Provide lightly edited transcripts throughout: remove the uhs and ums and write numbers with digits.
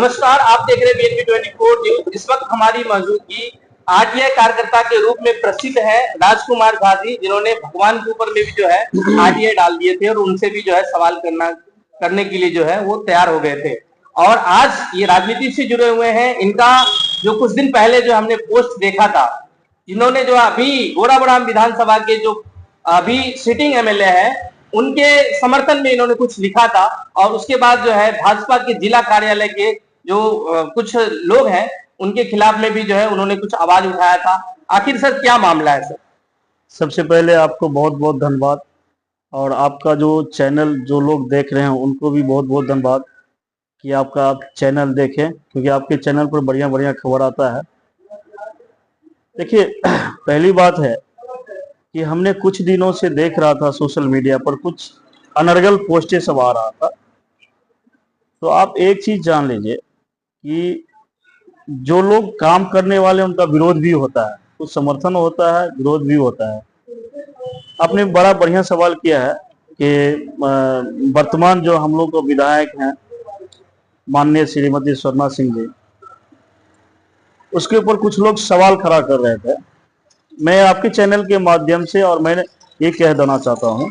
नमस्कार, आप देख रहे हैं BNB 24 न्यूज। इस वक्त हमारी मौजूदगी आरटीआई कार्यकर्ता के रूप में प्रसिद्ध है राजकुमार गाजी, जिन्होंने भगवान के ऊपर में भी जो है आरटीआई डाल दिए थे और उनसे भी जो है सवाल करने के लिए जो है वो तैयार हो गए थे। और आज ये राजनीति से जुड़े हुए हैं। इनका जो कुछ दिन पहले जो हमने पोस्ट देखा था, इन्होंने जो अभी गोराबड़ाम विधानसभा के जो अभी सिटिंग एमएलए है उनके समर्थन में इन्होंने कुछ लिखा था और उसके बाद जो है भाजपा के जिला कार्यालय के जो कुछ लोग हैं उनके खिलाफ में भी जो है उन्होंने कुछ आवाज उठाया था। आखिर सर क्या मामला है सर? सबसे पहले आपको बहुत बहुत धन्यवाद और आपका जो चैनल जो लोग देख रहे हैं उनको भी बहुत बहुत धन्यवाद कि आपका चैनल देखें, क्योंकि आपके चैनल पर बढ़िया बढ़िया खबर आता है। देखिए, पहली बात है कि हमने कुछ दिनों से देख रहा था सोशल मीडिया पर कुछ अनर्गल पोस्टें सब आ रहा था। तो आप एक चीज जान लीजिए कि जो लोग काम करने वाले उनका विरोध भी होता है, कुछ समर्थन होता है, विरोध भी होता है। आपने बड़ा बढ़िया सवाल किया है कि वर्तमान जो हम लोग को विधायक हैं माननीय श्रीमती स्वर्णा सिंह जी, उसके ऊपर कुछ लोग सवाल खड़ा कर रहे थे। मैं आपके चैनल के माध्यम से और मैंने ये कह देना चाहता हूँ।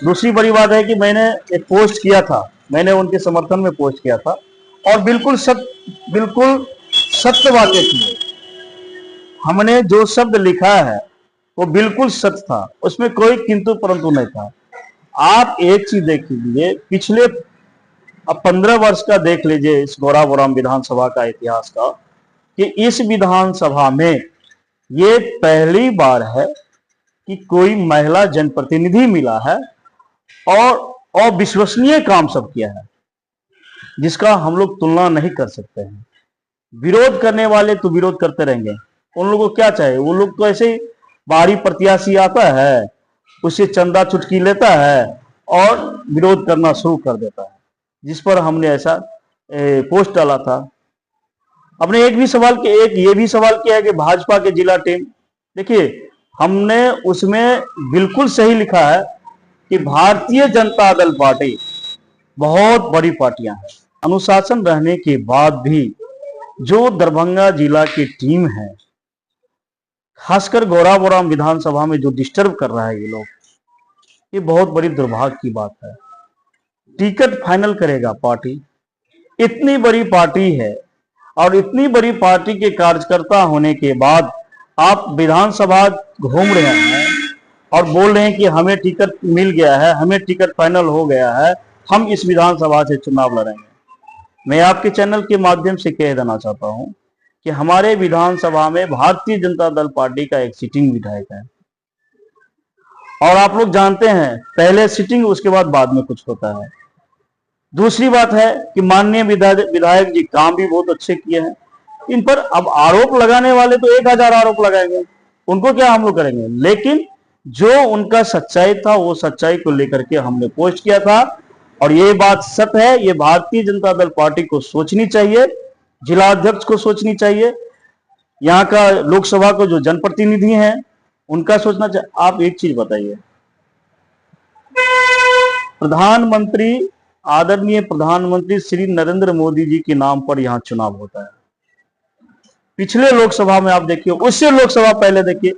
दूसरी बड़ी बात है कि मैंने एक पोस्ट किया था, मैंने उनके समर्थन में पोस्ट किया था और बिल्कुल सत्य बातें थी। हमने जो शब्द लिखा है वो बिल्कुल सत्य था, उसमें कोई किंतु परंतु नहीं था। आप एक चीज देख लीजिए, पिछले अब 15 वर्ष का देख लीजिए इस गोराबड़ाम विधानसभा का इतिहास का, कि इस विधानसभा में ये पहली बार है कि कोई महिला जनप्रतिनिधि मिला है और अविश्वसनीय काम सब किया है जिसका हम लोग तुलना नहीं कर सकते हैं। विरोध करने वाले तो विरोध करते रहेंगे, उन लोगों को क्या चाहिए? वो लोग तो ऐसे ही बाहरी प्रत्याशी आता है, उससे चंदा चुटकी लेता है और विरोध करना शुरू कर देता है, जिस पर हमने ऐसा पोस्ट डाला था। आपने एक ये भी सवाल किया है कि भाजपा के जिला टीम, देखिए हमने उसमें बिल्कुल सही लिखा है कि भारतीय जनता दल पार्टी बहुत बड़ी पार्टियां हैं। अनुशासन रहने के बाद भी जो दरभंगा जिला की टीम है, खासकर गोराबड़ाम विधानसभा में जो डिस्टर्ब कर रहा है ये लोग, ये बहुत बड़ी दुर्भाग्य की बात है। टिकट फाइनल करेगा पार्टी, इतनी बड़ी पार्टी है और इतनी बड़ी पार्टी के कार्यकर्ता होने के बाद आप विधानसभा घूम रहे हैं और बोल रहे हैं कि हमें टिकट मिल गया है, हमें टिकट फाइनल हो गया है, हम इस विधानसभा से चुनाव लड़ेंगे। मैं आपके चैनल के माध्यम से कह देना चाहता हूं कि हमारे विधानसभा में भारतीय जनता दल पार्टी का एक सिटिंग विधायक है और आप लोग जानते हैं पहले सिटिंग, उसके बाद में कुछ होता है। दूसरी बात है कि माननीय विधायक जी काम भी बहुत अच्छे किए हैं। इन पर अब आरोप लगाने वाले तो 1000 आरोप लगाएंगे, उनको क्या हम लोग करेंगे, लेकिन जो उनका सच्चाई था वो सच्चाई को लेकर के हमने पोस्ट किया था और ये बात सत्य है। ये भारतीय जनता दल पार्टी को सोचनी चाहिए, जिला अध्यक्ष को सोचनी चाहिए, यहाँ का लोकसभा को जो जनप्रतिनिधि हैं उनका सोचना चाहिए। आप एक चीज बताइए, प्रधानमंत्री आदरणीय प्रधानमंत्री श्री नरेंद्र मोदी जी के नाम पर यहाँ चुनाव होता है। पिछले लोकसभा में आप देखिए, उससे लोकसभा पहले देखिए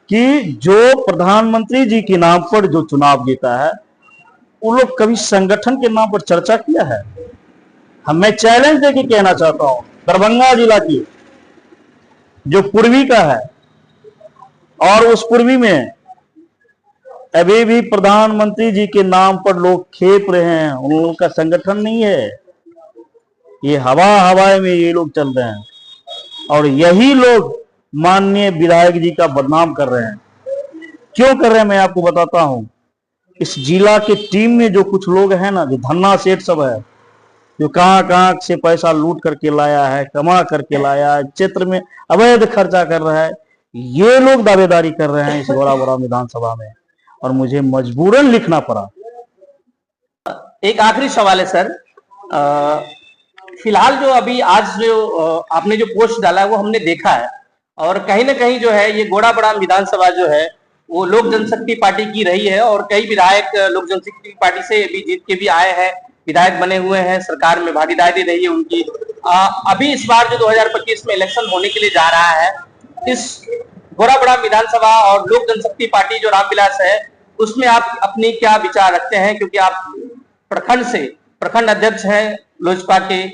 कि जो प्रधानमंत्री जी के नाम पर जो चुनाव जीता है वो लोग कभी संगठन के नाम पर चर्चा किया है? मैं चैलेंज देके कहना चाहता हूं, दरभंगा जिला की जो पूर्वी का है और उस पूर्वी में अभी भी प्रधानमंत्री जी के नाम पर लोग खेप रहे हैं, उन लोगों का संगठन नहीं है। ये हवाए में ये लोग चल रहे हैं और यही लोग माननीय विधायक जी का बदनाम कर रहे हैं। क्यों कर रहे हैं मैं आपको बताता हूं। इस जिला के टीम में जो कुछ लोग हैं ना, जो धन्ना सेठ सब है, जो कहां से पैसा लूट करके लाया है, कमा करके लाया है, क्षेत्र में अवैध खर्चा कर रहा है, ये लोग दावेदारी कर रहे हैं इस गोराबड़ाम विधानसभा में और मुझे मजबूरन लिखना पड़ा। एक आखिरी सवाल है सर, फिलहाल जो अभी आज जो आपने जो पोस्ट डाला है वो हमने देखा है और कहीं ना कहीं जो है ये गोराबड़ाम विधानसभा जो है वो लोक जनशक्ति पार्टी की रही है और कई विधायक लोक जनशक्ति पार्टी से भी जीत के भी आए हैं। विधायक बने हुए हैं, सरकार में भागीदारी रही है उनकी। अभी इस बार जो 2025 में इलेक्शन होने के लिए जा रहा है, इस गोराबड़ा विधानसभा और लोक जनशक्ति पार्टी जो रामविलास है, उसमें आप अपनी क्या विचार रखते हैं? क्योंकि आप प्रखंड अध्यक्ष हैं लोजपा के,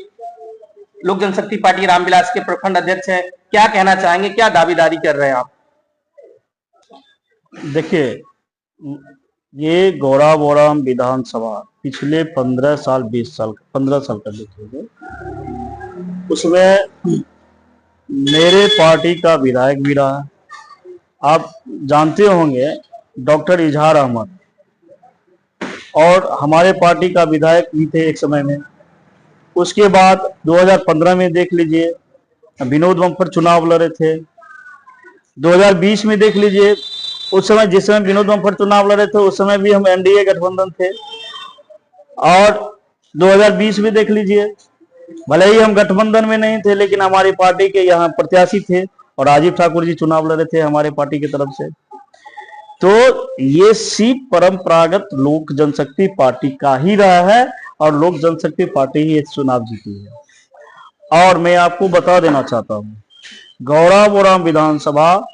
लोक जनशक्ति पार्टी रामविलास के प्रखंड अध्यक्ष हैं, क्या कहना चाहेंगे, क्या दावेदारी कर रहे हैं आप? देखिए, ये गोराबड़ा विधानसभा पिछले 15 साल 15 साल का देखिए, उसमें मेरे पार्टी का विधायक भी रहा। आप जानते होंगे डॉक्टर इजहार अहमद, और हमारे पार्टी का विधायक भी थे एक समय में। उसके बाद 2015 में देख लीजिए विनोद बम्पर चुनाव लड़े थे। 2020 में देख लीजिए, उस समय जिस समय विनोद बम्पर चुनाव लड़े थे उस समय भी हम एनडीए गठबंधन थे। और 2020 में देख लीजिए, भले ही हम गठबंधन में नहीं थे लेकिन हमारी पार्टी के यहाँ प्रत्याशी थे और राजीव ठाकुर जी चुनाव लड़े थे हमारे पार्टी की तरफ से। तो ये सीट परंपरागत लोक जनशक्ति पार्टी का ही रहा है और लोक जनशक्ति पार्टी ही इस चुनाव जीती है। और मैं आपको बता देना चाहता हूँ, गोराबड़ा विधानसभा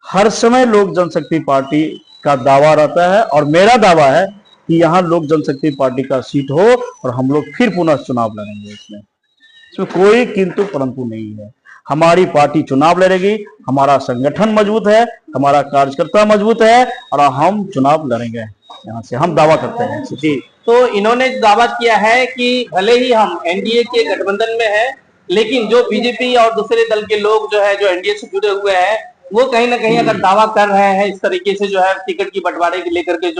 हर समय लोक जनशक्ति पार्टी का दावा रहता है और मेरा दावा है कि यहाँ लोक जनशक्ति पार्टी का सीट हो और हम लोग फिर पुनः चुनाव लड़ेंगे। इसमें कोई किंतु परंतु नहीं है। हमारी पार्टी चुनाव लड़ेगी, हमारा संगठन मजबूत है, हमारा कार्यकर्ता मजबूत है और हम चुनाव लड़ेंगे। यहाँ से हम दावा करते हैं। जी, तो इन्होंने दावा किया है कि भले ही हम एनडीए के गठबंधन में हैं, लेकिन जो बीजेपी और दूसरे दल के लोग जो है जो एनडीए से जुड़े हुए हैं, वो कहीं ना कहीं अगर दावा कर रहे हैं इस तरीके से जो है टिकट की बंटवारे को लेकर के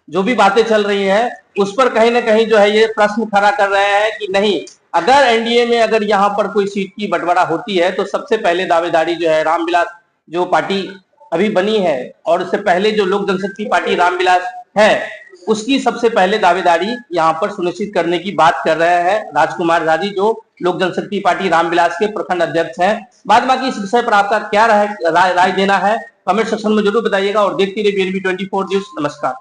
जो भी बातें चल रही है, उस पर कहीं ना कहीं जो है ये प्रश्न खड़ा कर रहे हैं कि नहीं, अगर एनडीए में अगर यहाँ पर कोई सीट की बंटवारा होती है तो सबसे पहले दावेदारी जो है रामविलास जो पार्टी अभी बनी है और उससे पहले जो लोक जनशक्ति पार्टी रामविलास है उसकी सबसे पहले दावेदारी यहाँ पर सुनिश्चित करने की बात कर रहे हैं राजकुमार झा जी, जो लोक जनशक्ति पार्टी रामविलास के प्रखंड अध्यक्ष हैं। बाद बाकी इस विषय पर आपका क्या राय देना है कमेंट सेक्शन में जरूर बताइएगा और देखते रहिए BNB 24 न्यूज। नमस्कार।